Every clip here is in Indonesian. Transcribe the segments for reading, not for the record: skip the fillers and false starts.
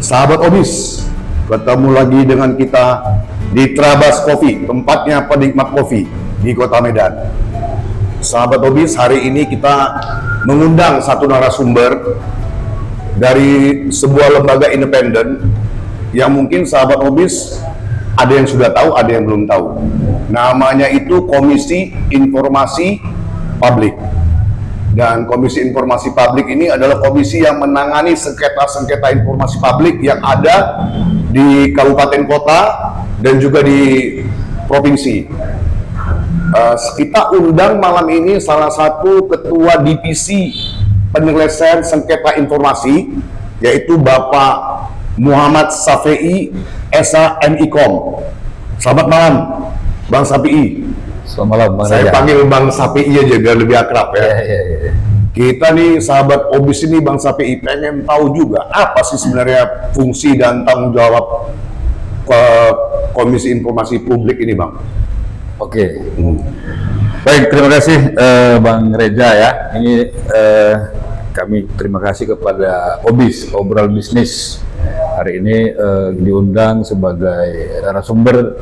Sahabat Obis, ketemu lagi dengan kita di Trabas Coffee, tempatnya penikmat kopi di Kota Medan. Sahabat Obis, hari ini kita mengundang satu narasumber dari sebuah lembaga independen yang mungkin sahabat Obis ada yang sudah tahu, ada yang belum tahu. Namanya itu Komisi Informasi Publik. Dan Komisi Informasi Publik ini adalah komisi yang menangani sengketa-sengketa informasi publik yang ada di kabupaten kota dan juga di provinsi. Kita undang malam ini salah satu ketua divisi penyelesaian sengketa informasi, yaitu Bapak Muhammad Safei Esa MIKOM. Selamat malam, Bang Safei. Selamat malam, Bang Saya Raja. panggil Bang Safei aja biar lebih akrab ya. Ya. Kita nih sahabat Obis ini, Bang Safei, pengen tahu juga apa sih sebenarnya fungsi dan tanggung jawab Komisi Informasi Publik ini, Bang. Oke. Baik, terima kasih Bang Reza ya. Ini kami terima kasih kepada Obis, Obral Bisnis. Hari ini diundang sebagai narasumber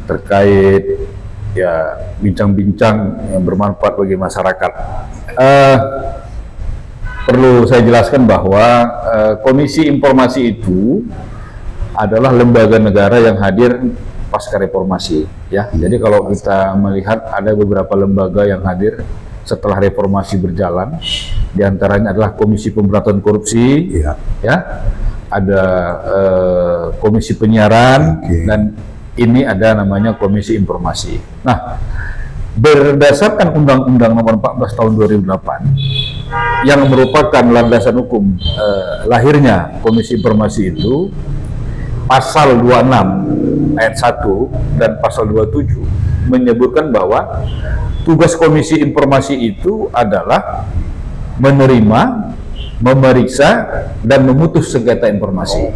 terkait ya bincang-bincang yang bermanfaat bagi masyarakat. Perlu saya jelaskan bahwa Komisi Informasi itu adalah lembaga negara yang hadir pasca reformasi ya. Jadi kalau kita melihat ada beberapa lembaga yang hadir setelah reformasi berjalan, diantaranya adalah Komisi Pemberantasan Korupsi, ya, ada Komisi Penyiaran, dan ini ada namanya Komisi Informasi. Nah, berdasarkan Undang-Undang Nomor 14 Tahun 2008 yang merupakan landasan hukum lahirnya Komisi Informasi itu, Pasal 26 ayat 1 dan Pasal 27 menyebutkan bahwa tugas Komisi Informasi itu adalah menerima, memeriksa, dan memutus sengketa informasi.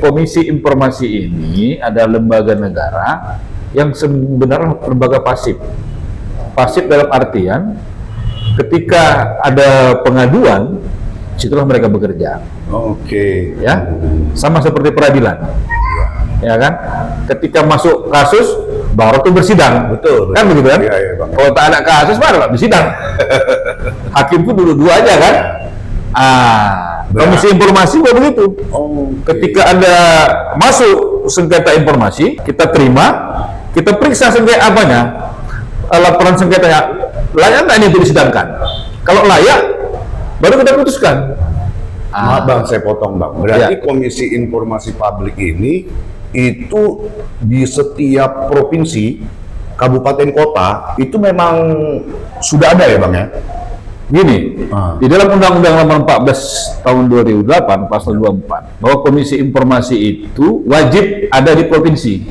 Komisi Informasi ini adalah lembaga negara yang sebenarnya lembaga pasif. Pasif dalam artian ketika ada pengaduan, situlah mereka bekerja. Ya, sama seperti peradilan. Ya kan? Ketika masuk kasus, baru tuh bersidang. Betul. Kan begitu kan? Iya, Bang. Kalau tak ada kasus, baru lah bersidang. Hakim pun dua-dua aja kan? Komisi Informasi juga begitu. Ketika ada masuk sengketa informasi, kita terima, kita periksa sengketa apanya, laporan sengketanya layak nggak ini untuk disidangkan. Kalau layak, baru kita putuskan. Maaf Bang, saya potong Bang. Berarti Komisi Informasi Publik ini itu di setiap provinsi, kabupaten kota itu memang sudah ada ya Bang ya? Gini, di dalam Undang-Undang Nomor 14 Tahun 2008 Pasal 24 bahwa Komisi Informasi itu wajib ada di provinsi.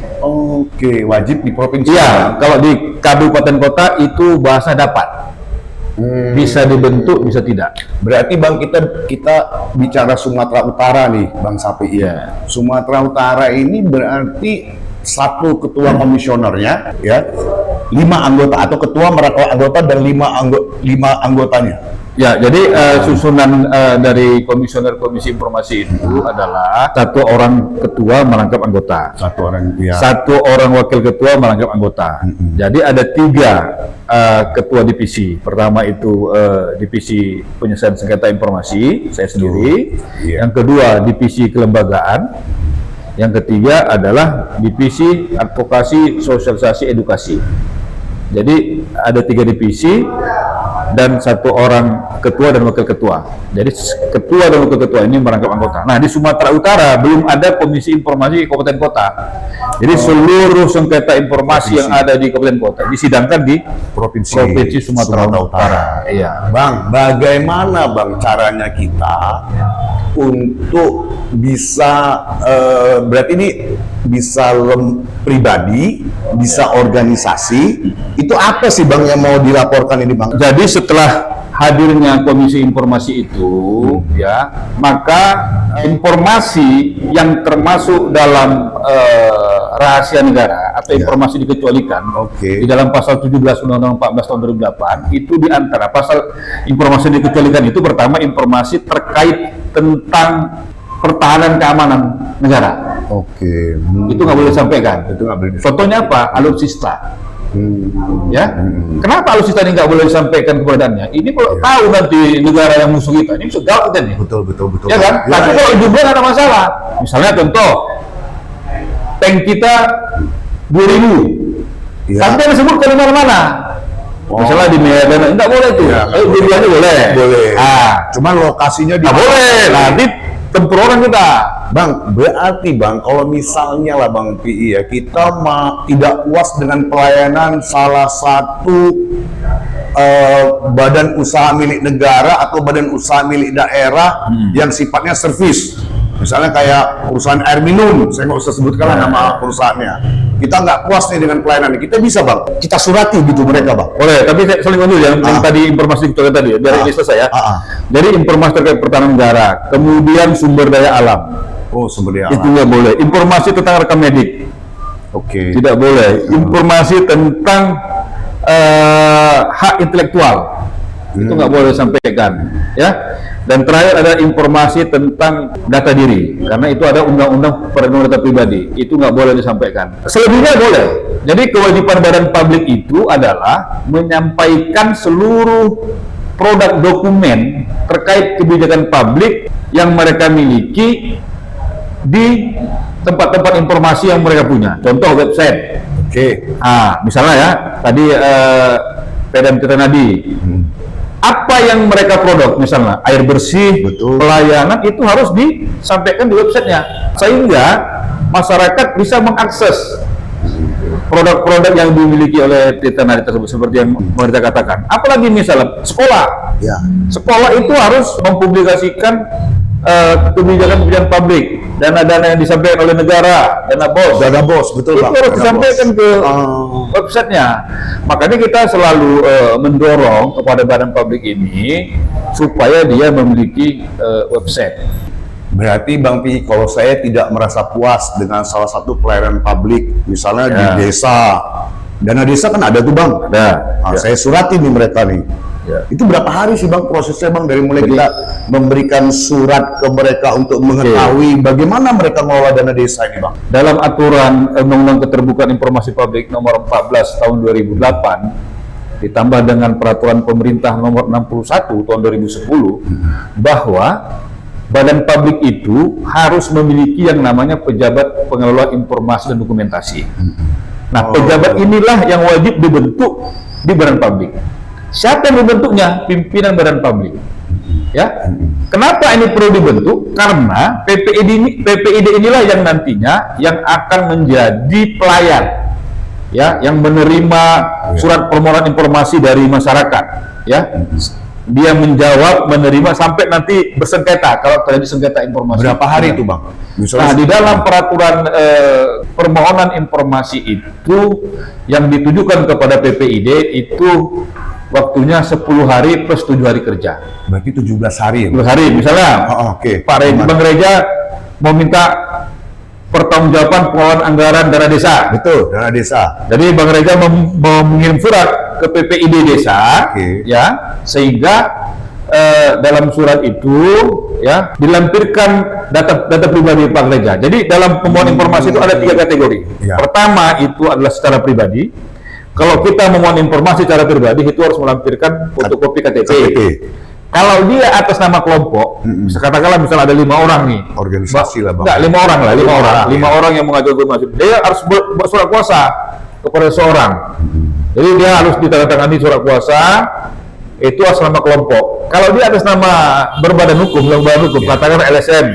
Wajib di provinsi. Iya, kalau di kabupaten kota itu bahasa dapat. Bisa dibentuk, bisa tidak. Berarti Bang, kita bicara Sumatera Utara nih, Bang Safei. Iya. Sumatera Utara ini berarti satu ketua komisionernya, ya, 5 anggota atau ketua merangkap anggota dan 5 anggotanya. Ya, jadi susunan dari komisioner Komisi Informasi itu adalah 1 orang ketua merangkap anggota, 1 orang, ya. 1 orang wakil ketua merangkap anggota. Jadi ada 3 ketua divisi. Pertama itu divisi penyelesaian sengketa informasi, saya sendiri. Yang kedua divisi kelembagaan. Yang ketiga adalah divisi advokasi, sosialisasi, edukasi. Jadi ada 3 divisi dan 1 orang ketua dan wakil ketua. Jadi ketua dan wakil ketua ini merangkap anggota. Nah, di Sumatera Utara belum ada Komisi Informasi kabupaten kota. Jadi seluruh sengketa informasi yang ada di kabupaten kota disidangkan di Provinsi Sumatera Utara. Iya. Bang, bagaimana Bang caranya kita untuk bisa berarti ini bisa pribadi, bisa organisasi, itu apa sih Bang yang mau dilaporkan ini Bang? Jadi setelah hadirnya Komisi Informasi itu ya, maka informasi yang termasuk dalam rahasia negara atau informasi dikecualikan di dalam pasal 17 Undang-Undang 14 tahun 2008 itu diantara pasal informasi dikecualikan itu pertama informasi terkait tentang pertahanan keamanan negara. Oke. Itu nggak boleh disampaikan. Itu nggak boleh. Contohnya apa? Alutsista. Ya, kenapa alutsista ini nggak boleh disampaikan keberadaannya? Ini kalau tahu nanti negara yang musuh kita, ini bisa gawat kan nih. Betul. Ya kan? Tapi kalau jumlah nggak ada masalah. Misalnya contoh, tank kita 2000, Ya. tapi dia disebut ke mana-mana. Misalnya di Medan, nggak boleh tuh. Ya, nggak boleh. Dua-duanya boleh. Boleh. Ah, Cuman lokasinya di nggak boleh. Nanti tempur orang kita. Bang, berarti Bang, kalau misalnya lah Bang PI ya, kita tidak puas dengan pelayanan salah satu badan usaha milik negara atau badan usaha milik daerah yang sifatnya servis. Misalnya kayak perusahaan air minum, saya nggak usah sebutkan lah nama perusahaannya. Kita nggak puas nih dengan pelayanan, kita bisa Bang, kita surati gitu mereka Bang. Boleh, tapi saya selingkuh dulu yang tadi informasi kita tadi ya, biar ini selesai ya. Jadi informasi terkait pertahanan negara, kemudian sumber daya alam. Oh, sumber daya Itu alam. nggak boleh. Informasi tentang rekam medik Oke. tidak boleh. Informasi tentang hak intelektual itu nggak boleh disampaikan, ya. Dan terakhir ada informasi tentang data diri, karena itu ada undang-undang perlindungan data pribadi, itu nggak boleh disampaikan. Selebihnya boleh. Jadi kewajiban badan publik itu adalah menyampaikan seluruh produk dokumen terkait kebijakan publik yang mereka miliki di tempat-tempat informasi yang mereka punya. Contoh website. Oke. Misalnya ya, tadi Pdam Tirtanadi. Apa yang mereka produk, misalnya air bersih, Betul. pelayanan, itu harus disampaikan di websitenya, sehingga masyarakat bisa mengakses produk-produk yang dimiliki oleh Tirtanadi tersebut, seperti yang mereka katakan. Apalagi misalnya sekolah, Ya. sekolah itu harus mempublikasikan kebijakan-kebijakan publik, dana-dana yang disampaikan oleh negara, dana BOS. Dana BOS, betul Itu Bang. harus Dana disampaikan BOS. ke websitenya. Makanya kita selalu mendorong kepada badan publik ini supaya dia memiliki website. Berarti Bang Pi, kalau saya tidak merasa puas dengan salah satu pelayanan publik, misalnya di desa, dana desa kan ada tuh Bang. Ada. Ya. Saya surati nih mereka nih. Ya. Itu berapa hari sih Bang prosesnya Bang dari mulai kita memberikan surat ke mereka untuk mengetahui bagaimana mereka mengelola dana desa ini Bang? Dalam aturan Undang-Undang Keterbukaan Informasi Publik Nomor 14 Tahun 2008 ditambah dengan Peraturan Pemerintah Nomor 61 Tahun 2010 bahwa badan publik itu harus memiliki yang namanya pejabat pengelola informasi dan dokumentasi. Nah, pejabat inilah yang wajib dibentuk di badan publik. Siapa yang membentuknya? Pimpinan badan publik. Ya, kenapa ini perlu dibentuk? Karena PPID inilah yang nantinya yang akan menjadi pelayan, ya, yang menerima surat permohonan informasi dari masyarakat. Ya, dia menjawab, menerima sampai nanti bersengketa kalau terjadi sengketa informasi. Berapa hari itu Bang? Nah, di dalam peraturan permohonan informasi itu yang ditujukan kepada PPID itu waktunya 10 hari plus 7 hari kerja. Berarti 17 hari ya? 10 hari, misalnya Oke. Bang Reja mau minta pertanggungjawaban pengelolaan anggaran dana desa. Betul, dana desa. Jadi Bang Reja mengirim surat ke PPID desa, ya, sehingga dalam surat itu ya dilampirkan data pribadi Bang Reja. Jadi dalam permohonan informasi itu ada 3 kategori. Ya. Pertama itu adalah secara pribadi. Kalau kita memohon informasi secara pribadi itu harus melampirkan fotokopi KTP. Kalau dia atas nama kelompok, katakanlah misalnya ada 5 orang nih, organisasi lah Bang. enggak, 5 orang lah, 5 orang yang mengajukan informasi. Dia harus buat surat kuasa kepada seorang. Jadi dia harus ditandatangani surat kuasa itu atas nama kelompok. Kalau dia atas nama berbadan hukum, katakan LSM.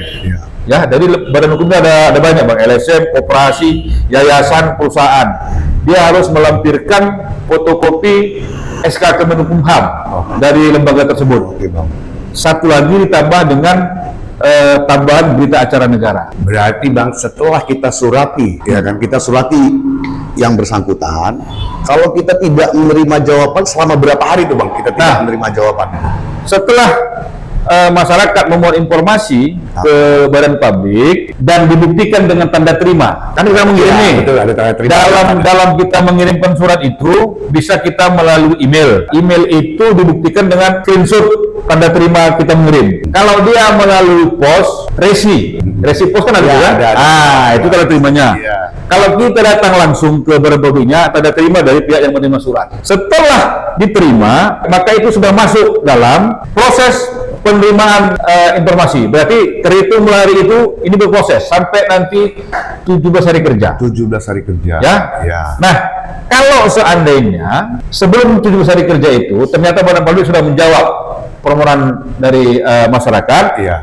Ya, jadi badan hukumnya ada banyak Bang, LSM, koperasi, yayasan, perusahaan. Dia harus melampirkan fotokopi SK Kemenkumham dari lembaga tersebut. Oke Bang. Satu lagi ditambah dengan tambahan berita acara negara. Berarti Bang, setelah kita surati, ya kan, kita surati yang bersangkutan, kalau kita tidak menerima jawaban selama berapa hari tuh Bang kita tidak menerima jawaban? Setelah masyarakat memohon informasi ke badan publik dan dibuktikan dengan tanda terima. Kan kita mengirim nih. Betul, ada tanda terima. Dalam kita mengirimkan surat itu bisa kita melalui email. Email itu dibuktikan dengan screenshot tanda terima kita mengirim. Kalau dia melalui pos, resi pos kan ada Ya, juga. ada. Itu tanda terimanya. Iya. Kalau kita datang langsung ke badan publiknya, tanda terima dari pihak yang menerima surat. Setelah diterima, maka itu sudah masuk dalam proses penerimaan informasi. Berarti terhitung melalui itu ini berproses sampai nanti 17 hari kerja. 17 hari kerja. Ya. Ya. Nah, kalau seandainya sebelum 17 hari kerja itu ternyata badan publik sudah menjawab permohonan dari masyarakat, Iya.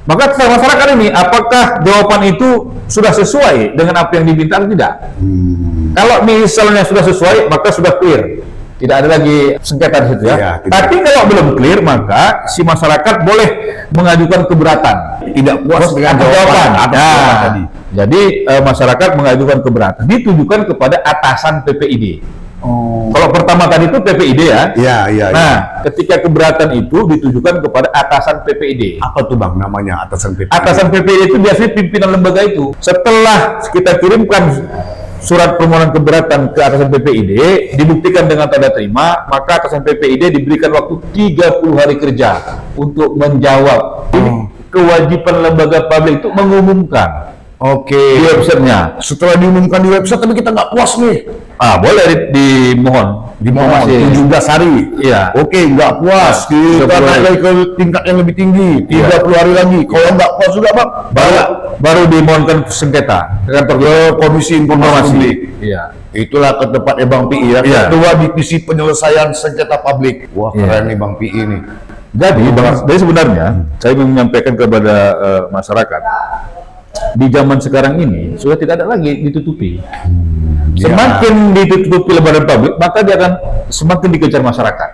maka terserah masyarakat ini apakah jawaban itu sudah sesuai dengan apa yang diminta atau tidak. Kalau misalnya sudah sesuai, maka sudah clear. Tidak ada lagi sengketa di situ ya. Iya, tidak. Tapi kalau belum clear, maka si masyarakat boleh mengajukan keberatan. Tidak puas dengan Atas jawaban atas Nah, jawaban tadi. jadi masyarakat mengajukan keberatan ditujukan kepada atasan PPID. Kalau pertama tadi itu PPID ya. Iya, iya. Nah, ketika keberatan itu ditujukan kepada atasan PPID. Apa tuh Bang namanya atasan PP? Atasan PPID itu biasanya pimpinan lembaga itu. Setelah kita kirimkan surat permohonan keberatan ke atasan PPID, dibuktikan dengan tanda terima, maka atasan PPID diberikan waktu 30 hari kerja untuk menjawab. Ini kewajiban lembaga publik itu mengumumkan Oke. di websitenya. Setelah diumumkan di website tapi kita nggak puas nih. Boleh dimohon. Dimohon 17 hari. Iya. Oke, nggak puas. Kita 30 hari. naik lagi ke tingkat yang lebih tinggi. 30 hari lagi. Kalau nggak puas juga Bang, Baru dimohonkan sengketa ke kantor ke Komisi Informasi Publik. Iya. Itulah ke tempatnya Bang PI ya. Iya. Ketua Divisi Penyelesaian Sengketa Publik. Wah, Iya. keren nih Bang PI nih. Jadi sebenarnya saya ingin menyampaikan kepada masyarakat di zaman sekarang ini sudah tidak ada lagi ditutupi. Semakin ditutupi lembaga publik, maka dia akan semakin dikejar masyarakat.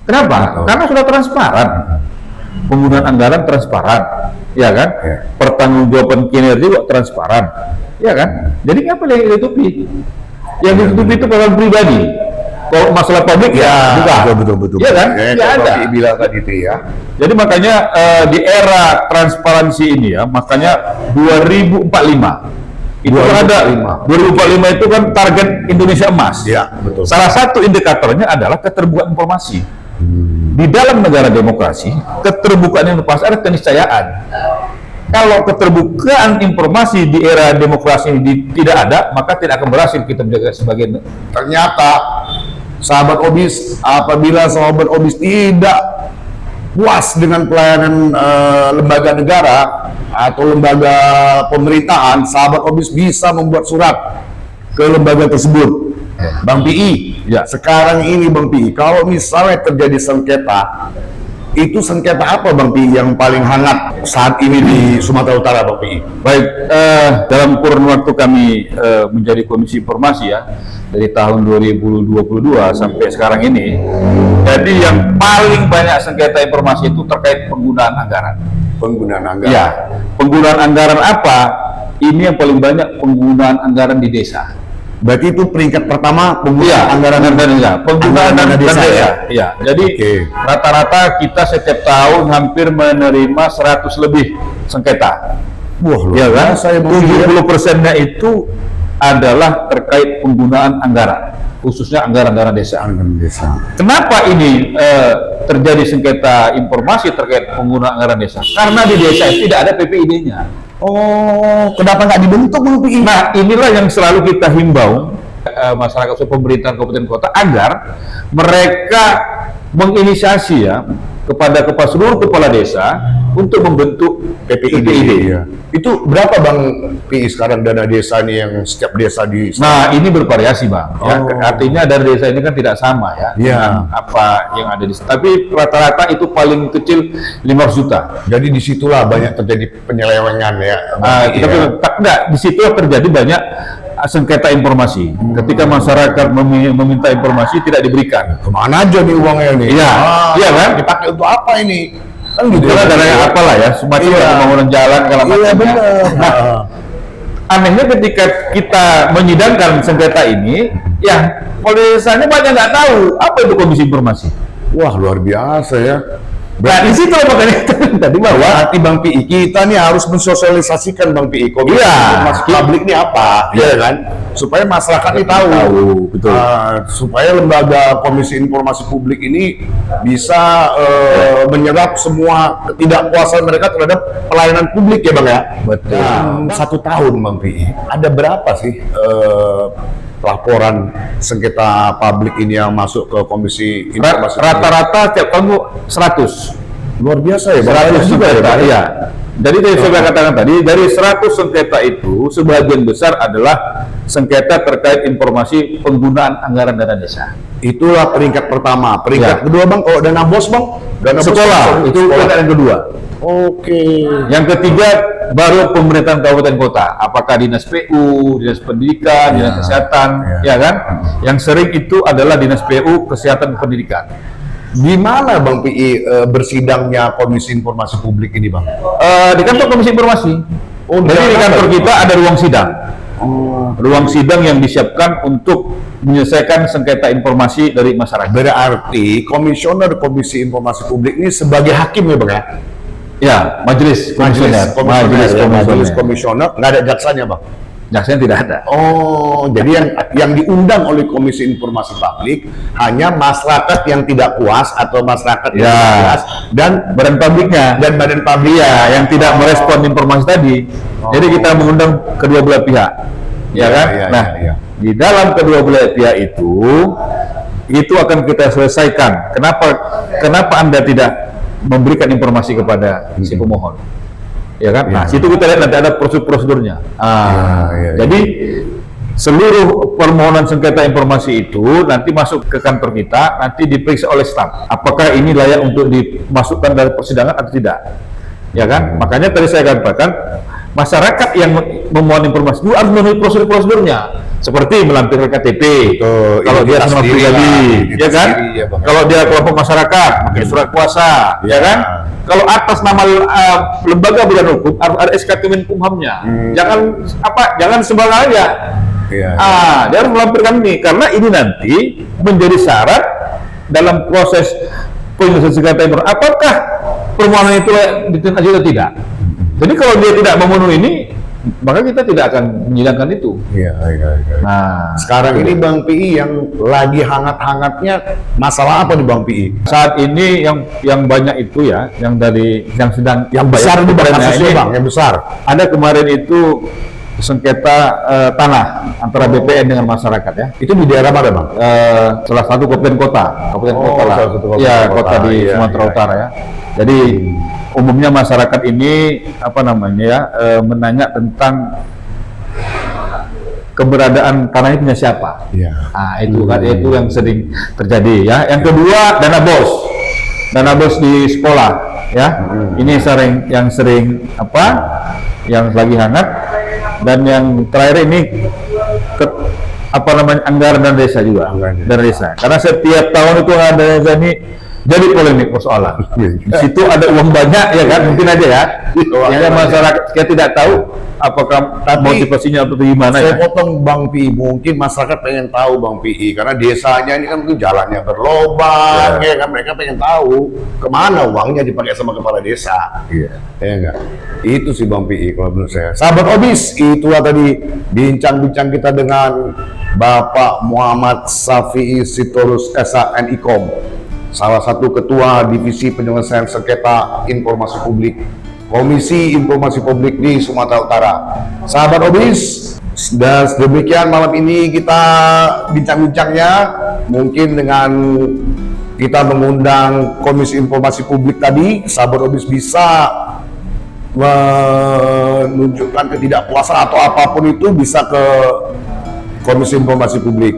Kenapa? Betul. Karena sudah transparan. Penggunaan anggaran transparan, ya kan? Ya. Pertanggungjawaban kinerja juga transparan, ya kan? Jadi apa yang ditutupi? Yang ditutupi itu pengalaman pribadi. Kalau masalah publik ya bukan. Betul. Iya kan? Ya, Nggak Bang ada. PI bilang tadi itu ya. Jadi makanya di era transparansi ini ya, makanya 2045 itu kan ada 2045 itu kan target Indonesia emas. Iya, betul. Salah satu indikatornya adalah keterbukaan informasi. Di dalam negara demokrasi, keterbukaan informasi ada keniscayaan. Kalau keterbukaan informasi di era demokrasi ini tidak ada, maka tidak akan berhasil kita menjaga sebagai Ternyata sahabat Obis, apabila sahabat Obis tidak puas dengan pelayanan lembaga negara atau lembaga pemerintahan, sahabat Obis bisa membuat surat ke lembaga tersebut. Bang PI, Ya. sekarang ini Bang PI, kalau misalnya terjadi sengketa, itu sengketa apa Bang PI yang paling hangat saat ini di Sumatera Utara Bang PI? baik. Dalam kurun waktu kami menjadi Komisi Informasi ya, dari tahun 2022 sampai sekarang ini, jadi yang paling banyak sengketa informasi itu terkait penggunaan anggaran. Penggunaan anggaran. Ya, penggunaan anggaran apa? Ini yang paling banyak penggunaan anggaran di desa. Berarti itu peringkat pertama penggunaan Iya, anggaran desa. Penggunaan anggaran dana desa, desa. ya? Iya. Jadi Oke. rata-rata kita setiap tahun hampir menerima 100 lebih sengketa. Wah, luar Ya kan? biasa ya, Bang PI, ya. 70%-nya itu adalah terkait penggunaan anggaran, khususnya anggaran desa. Anggaran desa. Kenapa ini terjadi sengketa informasi terkait penggunaan anggaran desa? Karena di desa itu tidak ada PPID-nya. Oh, kenapa nggak dibentuk Bang PI? Nah, inilah yang selalu kita himbau masyarakat pemerintahan kabupaten kota agar mereka menginisiasi ya kepada seluruh kepala desa untuk membentuk PPID. Iya. Itu berapa Bang PI sekarang dana desa nih yang setiap desa di Nah, ini bervariasi Bang. Ya, Oh. artinya dari desa ini kan tidak sama ya Iya. dengan apa yang ada di. Tapi rata-rata itu paling kecil 500 juta. Jadi disitulah banyak terjadi penyelewengan ya. Bang PI, Tapi ya. tidak, di situ terjadi banyak sengketa informasi. Ketika masyarakat meminta informasi tidak diberikan. Kemana aja nih uangnya nih? Iya, iya kan? Dipakai untuk apa ini? Kan gitu. Itulah dananya apalah ya, semacam Iya. pembangunan jalan kalau Iya macamnya. benar. Nah, anehnya ketika kita menyidangkan sengketa ini, ya polisi desanya banyak nggak tahu apa itu komisi informasi. Wah luar biasa ya. Nah, di situ makanya tadi bahwa Berarti Bang PI kita nih harus mensosialisasikan Bang PI komisi Iya. informasi publik ini apa, Iya. ya kan? Supaya masyarakat ini tahu, betul. supaya lembaga komisi informasi publik ini bisa menyerap semua ketidakpuasan mereka terhadap pelayanan publik ya Bang ya. Betul. Nah, 1 tahun Bang PI, ada berapa sih laporan sengketa publik ini yang masuk ke komisi informasi publik? Rata-rata tiap tahun Bu, 100. Luar biasa ya, Bang. 100 Banyak juga ya, sengketa, Bang. iya. Jadi saya katakan tadi, dari 100 sengketa itu, sebagian besar adalah sengketa terkait informasi penggunaan anggaran dana desa. Itulah peringkat pertama. Peringkat Ya. kedua Bang, kalau dana bos Bang, dana bos Sekolah, itu sekolah. peringkat yang kedua. Oke. Yang ketiga, baru pemerintahan kabupaten kota. Apakah dinas PU, dinas pendidikan, dinas kesehatan, ya kan? Yang sering itu adalah dinas PU, kesehatan, pendidikan. Di mana Bang PI bersidangnya Komisi Informasi Publik ini Bang? Di kantor komisi informasi. Oh, di Jadi di Jakarta. kantor kita ada ruang sidang. Ruang sidang yang disiapkan untuk menyelesaikan sengketa informasi dari masyarakat. Berarti komisioner Komisi Informasi Publik ini sebagai hakim ya Bang ya? Ya, majelis komisioner. Majelis komisioner, nggak ada jaksanya Bang? Jaksanya tidak ada. Oh, jadi yang diundang oleh Komisi Informasi Publik hanya masyarakat yang tidak puas atau masyarakat yang Ya. tidak puas dan Badan publiknya. dan badan publik Iya, yang tidak merespon informasi tadi. Jadi kita mengundang kedua belah pihak. Ya kan? Iya, Nah, iya. di dalam kedua belah pihak itu akan kita selesaikan. Kenapa Anda tidak memberikan informasi kepada si pemohon? Ya kan? Nah, situ kita lihat nanti ada prosedurnya. Iya. Jadi seluruh permohonan sengketa informasi itu nanti masuk ke kantor kita, nanti diperiksa oleh staf. Apakah ini layak untuk dimasukkan dalam persidangan atau tidak? Ya kan? Makanya tadi saya katakan masyarakat yang memohon informasi itu harus memenuhi prosedur-prosedurnya, seperti melampirkan KTP. Betul, Kalau dia identitas nama diri pribadi, lah, ya identitas kan? diri, ya, Bang. Kalau dia kelompok masyarakat, pakai surat kuasa, Ya. ya kan? Kalau atas nama lembaga badan hukum harus ada SK Kemenkumhamnya. Jangan sembarangan aja. Iya. Dia harus melampirkan ini karena ini nanti menjadi syarat dalam proses penyelesaian sengketa informasi. Apakah permohonan itu ditindak atau tidak? Jadi kalau dia tidak memenuhi ini, maka kita tidak akan menyidangkan itu. Iya. Nah, Sekarang ini Bang PI yang lagi hangat-hangatnya masalah apa nih Bang PI? saat ini yang banyak itu ya, yang sedang Yang besar banyak itu Bang, trennya kasusnya ini, Bang, yang besar. ada kemarin itu sengketa tanah antara BPN dengan masyarakat ya. Itu di daerah mana Bang? Salah satu kabupaten kota lah. salah satu kabupaten Ya, kota. kota di Iya, Sumatera iya, Utara ya. Jadi umumnya masyarakat ini menanya tentang keberadaan tanah ini punya siapa. Iya. Itu yang sering terjadi ya. Yang kedua, dana bos di sekolah ya. Ini yang sering yang lagi hangat. Dan yang terakhir ini anggaran dana desa juga. Dana desa. Karena setiap tahun itu ada desa ini jadi polemik persoalan. Di situ ada uang banyak ya kan, mungkin aja ya. Yang masyarakat kita tidak tahu apakah motivasinya atau gimana Saya ya. potong Bang PI, mungkin masyarakat pengen tahu Bang PI karena desanya ini kan mungkin jalannya berlobang ya kan, mereka pengen tahu kemana uangnya dipakai sama kepala desa. Iya. Ya enggak? Itu sih Bang PI kalau menurut saya. Sahabat Obis, itulah tadi bincang-bincang kita dengan Bapak Muhammad Safi'i Sitorus SHNIKOM, salah satu ketua divisi penyelesaian sengketa informasi publik Komisi Informasi Publik di Sumatera Utara. Sahabat Obis, dan demikian malam ini kita bincang-bincangnya, mungkin dengan kita mengundang Komisi Informasi Publik tadi, sahabat Obis bisa menunjukkan ketidakpuasan atau apapun itu bisa ke Komisi Informasi Publik.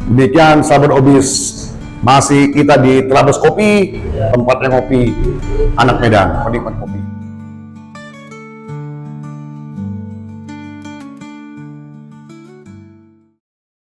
Demikian sahabat Obis, masih kita di Trabas Kopi, tempatnya ngopi anak Medan, penikmat kopi.